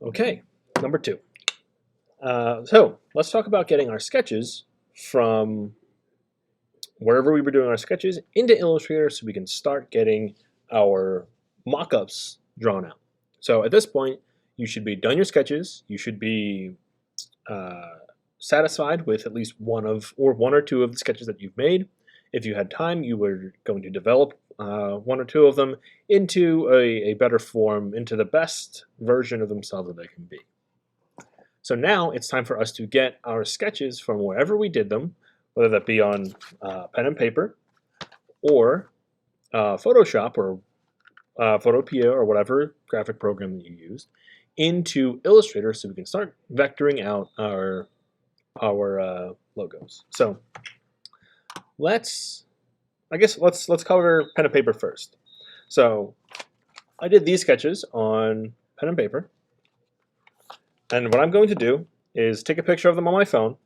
Okay, number two. So let's talk about getting our sketches from wherever we were doing our sketches into Illustrator so we can start getting our mock-ups drawn out. So at this point, you should be done your sketches. You should be satisfied with at least one or two of the sketches that you've made. If you had time, you were going to develop one or two of them into a better form, into the best version of themselves that they can be. So now it's time for us to get our sketches from wherever we did them, whether that be on pen and paper or Photoshop or Photopea or whatever graphic program that you used, into Illustrator so we can start vectoring out our logos. So let's cover pen and paper first. So I did these sketches on pen and paper, and what I'm going to do is take a picture of them on my phone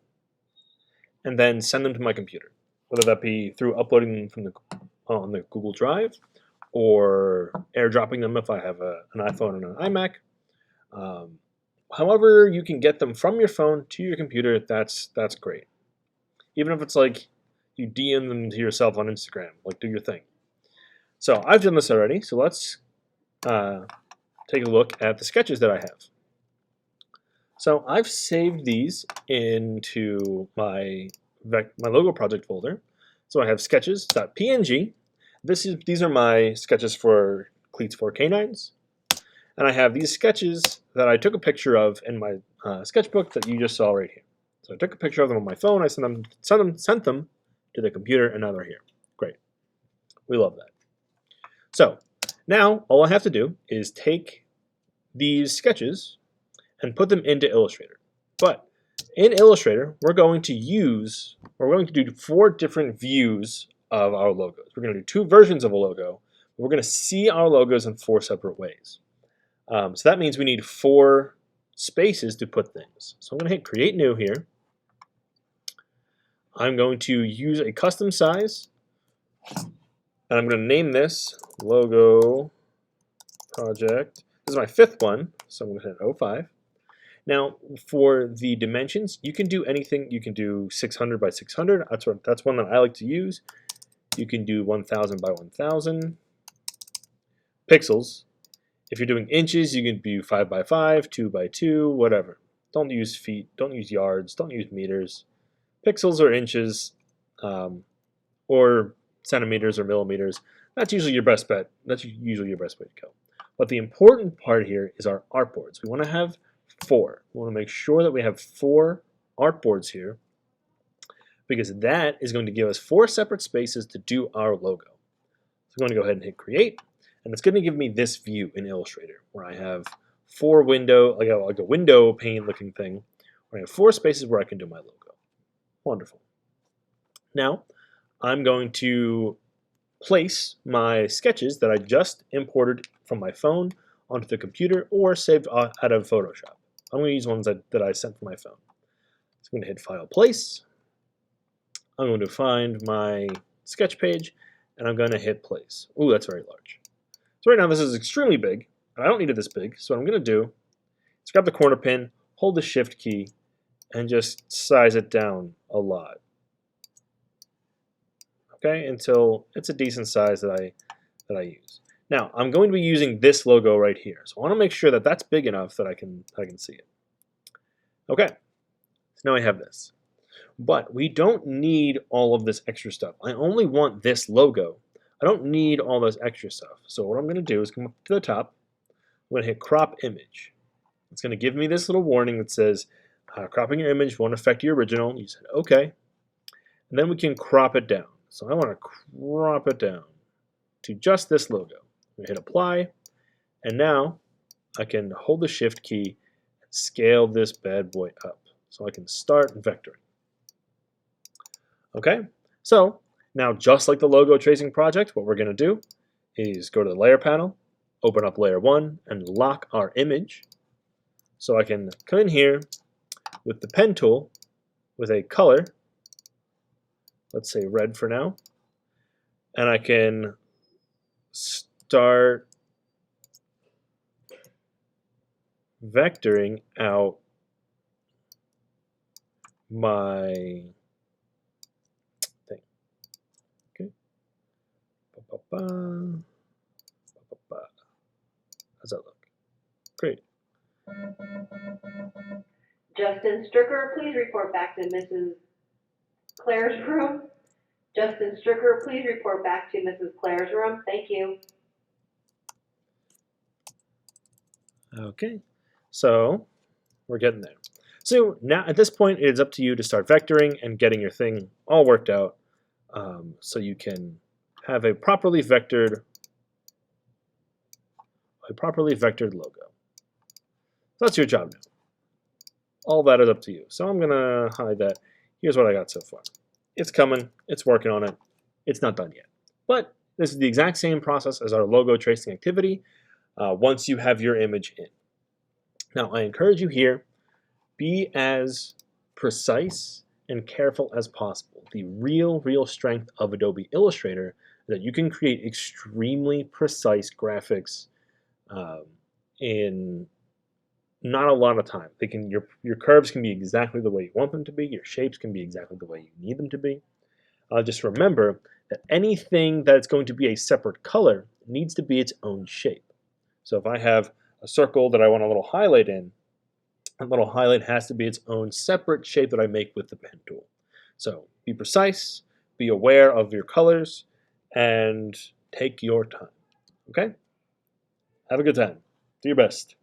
and then send them to my computer, whether that be through uploading them on the Google Drive or airdropping them if I have an iPhone and an iMac. However you can get them from your phone to your computer, that's great. Even if it's like you DM them to yourself on Instagram, like do your thing. So I've done this already, so let's take a look at the sketches that I have. So I've saved these into my logo project folder. So I have sketches.png. These are my sketches for cleats for canines. And I have these sketches that I took a picture of in my sketchbook that you just saw right here. So I took a picture of them on my phone, I sent them to the computer, and now they're here. Great. We love that. So now all I have to do is take these sketches and put them into Illustrator. But in Illustrator, we're going to do 4 different views of our logos. We're going to do 2 versions of a logo. We're going to see our logos in 4 separate ways. So that means we need 4 spaces to put things. So I'm going to hit Create New here. I'm going to use a custom size, and I'm going to name this Logo Project. This is my 5th one, so I'm going to hit 05. Now, for the dimensions, you can do anything. You can do 600 by 600. That's one that I like to use. You can do 1000 by 1000 pixels. If you're doing inches, you can do 5 by 5, 2 by 2, whatever. Don't use feet. Don't use yards. Don't use meters. Pixels or inches, or centimeters or millimeters. That's usually your best bet. That's usually your best way to go. But the important part here is our artboards. We want to have 4. We want to make sure that we have 4 artboards here, because that is going to give us 4 separate spaces to do our logo. So I'm going to go ahead and hit Create, and it's going to give me this view in Illustrator where I have 4 window, like a window pane looking thing, where I have 4 spaces where I can do my logo. Wonderful. Now I'm going to place my sketches that I just imported from my phone onto the computer or saved out of Photoshop. I'm going to use ones that I sent from my phone. So I'm going to hit File, Place. I'm going to find my sketch page, and I'm going to hit Place. Ooh, that's very large. So right now this is extremely big, but I don't need it this big. So what I'm going to do is grab the corner pin, hold the Shift key, and just size it down a lot. Okay, until it's a decent size that I use. Now, I'm going to be using this logo right here. So I want to make sure that that's big enough that I can see it. Okay, so now I have this. But we don't need all of this extra stuff. I only want this logo. I don't need all this extra stuff. So what I'm going to do is come up to the top. I'm going to hit Crop Image. It's going to give me this little warning that says, cropping your image won't affect your original. You said OK. And then we can crop it down. So I want to crop it down to just this logo. We hit Apply, and now I can hold the Shift key and scale this bad boy up so I can start vectoring. Okay, so now just like the logo tracing project, what we're going to do is go to the Layer panel, open up Layer 1, and lock our image. So I can come in here with the pen tool with a color, let's say red for now, and I can start vectoring out my thing. Okay. How's that look? Great. Justin Stricker, please report back to Mrs. Claire's room. Justin Stricker, please report back to Mrs. Claire's room. Thank you. Okay, so we're getting there. So now at this point, it is up to you to start vectoring and getting your thing all worked out, so you can have a properly vectored logo. So that's your job now. All that is up to you. So I'm gonna hide that. Here's what I got so far. It's coming. It's working on it. It's not done yet. But this is the exact same process as our logo tracing activity once you have your image in. Now, I encourage you here, be as precise and careful as possible. The real strength of Adobe Illustrator is that you can create extremely precise graphics in not a lot of time. They can your curves can be exactly the way you want them to be. Your shapes can be exactly the way you need them to be. Just remember that anything that's going to be a separate color needs to be its own shape. So if I have a circle that I want a little highlight in, that little highlight has to be its own separate shape that I make with the pen tool. So be precise, be aware of your colors, and take your time. Okay? Have a good time. Do your best.